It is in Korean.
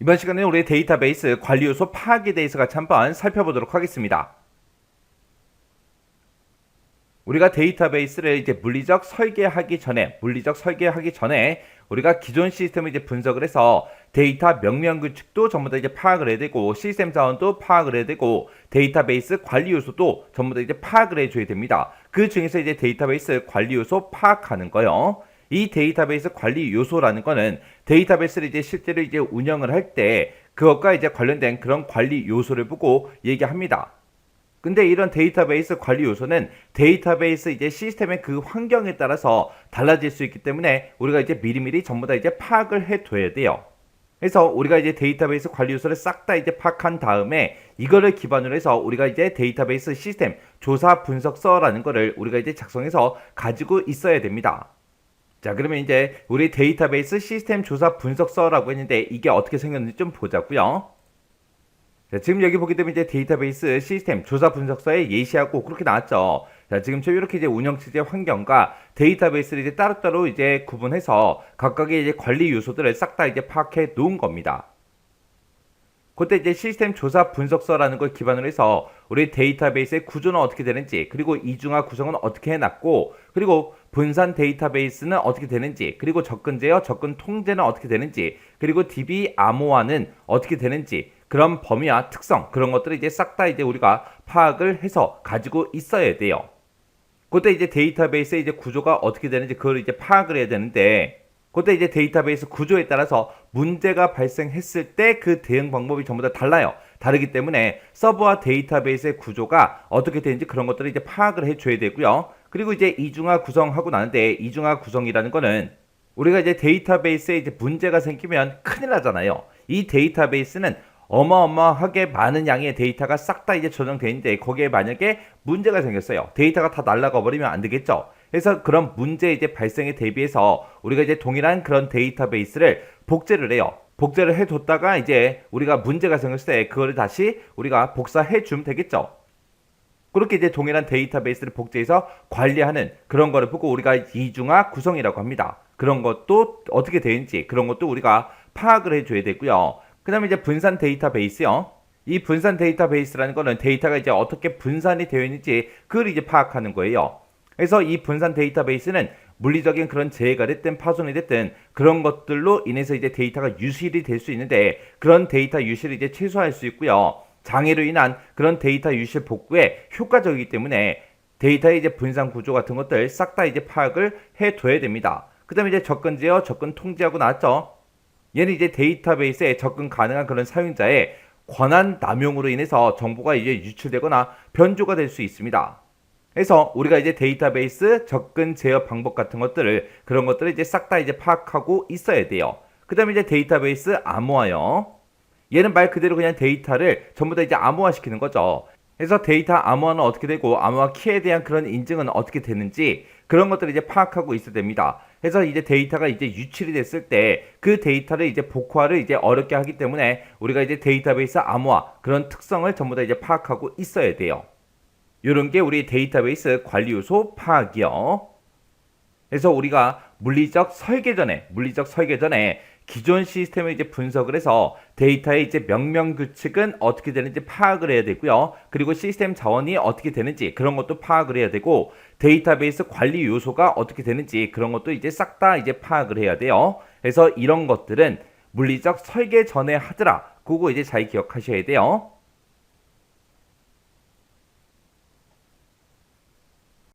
이번 시간에는 우리 데이터베이스 관리 요소 파악에 대해서 같이 한번 살펴보도록 하겠습니다. 우리가 데이터베이스를 이제 물리적 설계하기 전에 우리가 기존 시스템을 이제 분석을 해서 데이터 명령 규칙도 전부 다 이제 파악을 해야 되고, 시스템 자원도 파악을 해야 되고, 데이터베이스 관리 요소도 전부 다 이제 파악을 해줘야 됩니다. 그 중에서 이제 데이터베이스 관리 요소 파악하는 거요. 이 데이터베이스 관리 요소라는 거는 데이터베이스를 이제 실제로 이제 운영을 할 때 그것과 이제 관련된 그런 관리 요소를 보고 얘기합니다. 근데 이런 데이터베이스 관리 요소는 데이터베이스 이제 시스템의 그 환경에 따라서 달라질 수 있기 때문에 우리가 이제 미리미리 전부 다 이제 파악을 해둬야 돼요. 그래서 우리가 이제 데이터베이스 관리 요소를 싹 다 이제 파악한 다음에 이거를 기반으로 해서 우리가 이제 데이터베이스 시스템 조사 분석서라는 거를 우리가 이제 작성해서 가지고 있어야 됩니다. 자, 그러면 이제 우리 데이터베이스 시스템 조사 분석서라고 했는데 이게 어떻게 생겼는지 좀 보자고요. 자, 지금 여기 보게 되면 이제 데이터베이스 시스템 조사 분석서에 예시하고 그렇게 나왔죠. 자, 지금 저 이렇게 이제 운영 체제 환경과 데이터베이스를 이제 따로따로 이제 구분해서 각각의 이제 관리 요소들을 싹 다 이제 파악해 놓은 겁니다. 그때 이제 시스템 조사 분석서라는 걸 기반으로 해서 우리 데이터베이스의 구조는 어떻게 되는지, 그리고 이중화 구성은 어떻게 해놨고, 그리고 분산 데이터베이스는 어떻게 되는지, 그리고 접근 제어, 접근 통제는 어떻게 되는지, 그리고 DB 암호화는 어떻게 되는지, 그런 범위와 특성, 그런 것들을 이제 싹 다 이제 우리가 파악을 해서 가지고 있어야 돼요. 그때 이제 데이터베이스의 이제 구조가 어떻게 되는지 그걸 이제 파악을 해야 되는데, 그때 이제 데이터베이스 구조에 따라서 문제가 발생했을 때 그 대응 방법이 전부 다 달라요. 다르기 때문에 서버와 데이터베이스의 구조가 어떻게 되는지 그런 것들을 이제 파악을 해줘야 되고요. 그리고 이제 이중화 구성하고 나는데, 이중화 구성이라는 거는 우리가 이제 데이터베이스에 이제 문제가 생기면 큰일 나잖아요. 이 데이터베이스는 어마어마하게 많은 양의 데이터가 싹 다 이제 저장되어 있는데 거기에 만약에 문제가 생겼어요. 데이터가 다 날아가 버리면 안 되겠죠. 그래서 그런 문제 이제 발생에 대비해서 우리가 이제 동일한 그런 데이터베이스를 복제를 해요. 복제를 해뒀다가 이제 우리가 문제가 생겼을 때 그거를 다시 우리가 복사해 주면 되겠죠. 그렇게 이제 동일한 데이터베이스를 복제해서 관리하는 그런 거를 보고 우리가 이중화 구성이라고 합니다. 그런 것도 어떻게 되는지 그런 것도 우리가 파악을 해줘야 되고요. 그 다음에 이제 분산 데이터베이스요. 이 분산 데이터베이스라는 거는 데이터가 이제 어떻게 분산이 되어 있는지 그걸 이제 파악하는 거예요. 그래서 이 분산 데이터베이스는 물리적인 그런 재해가 됐든 파손이 됐든 그런 것들로 인해서 이제 데이터가 유실이 될 수 있는데 그런 데이터 유실을 이제 최소화할 수 있고요. 장애로 인한 그런 데이터 유실 복구에 효과적이기 때문에 데이터의 이제 분산 구조 같은 것들 싹 다 이제 파악을 해둬야 됩니다. 그 다음에 이제 접근 제어, 접근 통제하고 나왔죠. 얘는 이제 데이터베이스에 접근 가능한 그런 사용자의 권한 남용으로 인해서 정보가 이제 유출되거나 변조가 될 수 있습니다. 그래서 우리가 이제 데이터베이스 접근 제어 방법 같은 것들을 그런 것들을 이제 싹 다 이제 파악하고 있어야 돼요. 그 다음에 이제 데이터베이스 암호화요. 얘는 말 그대로 그냥 데이터를 전부 다 이제 암호화 시키는 거죠. 그래서 데이터 암호화는 어떻게 되고 암호화 키에 대한 그런 인증은 어떻게 되는지 그런 것들을 이제 파악하고 있어야 됩니다. 그래서 이제 데이터가 이제 유출이 됐을 때 그 데이터를 이제 복구화를 이제 어렵게 하기 때문에 우리가 이제 데이터베이스 암호화 그런 특성을 전부 다 이제 파악하고 있어야 돼요. 이런 게 우리 데이터베이스 관리 요소 파악이요. 그래서 우리가 물리적 설계 전에 기존 시스템을 이제 분석을 해서 데이터의 이제 명령 규칙은 어떻게 되는지 파악을 해야 되고요. 그리고 시스템 자원이 어떻게 되는지 그런 것도 파악을 해야 되고 데이터베이스 관리 요소가 어떻게 되는지 그런 것도 이제 싹 다 이제 파악을 해야 돼요. 그래서 이런 것들은 물리적 설계 전에 하더라. 그거 이제 잘 기억하셔야 돼요.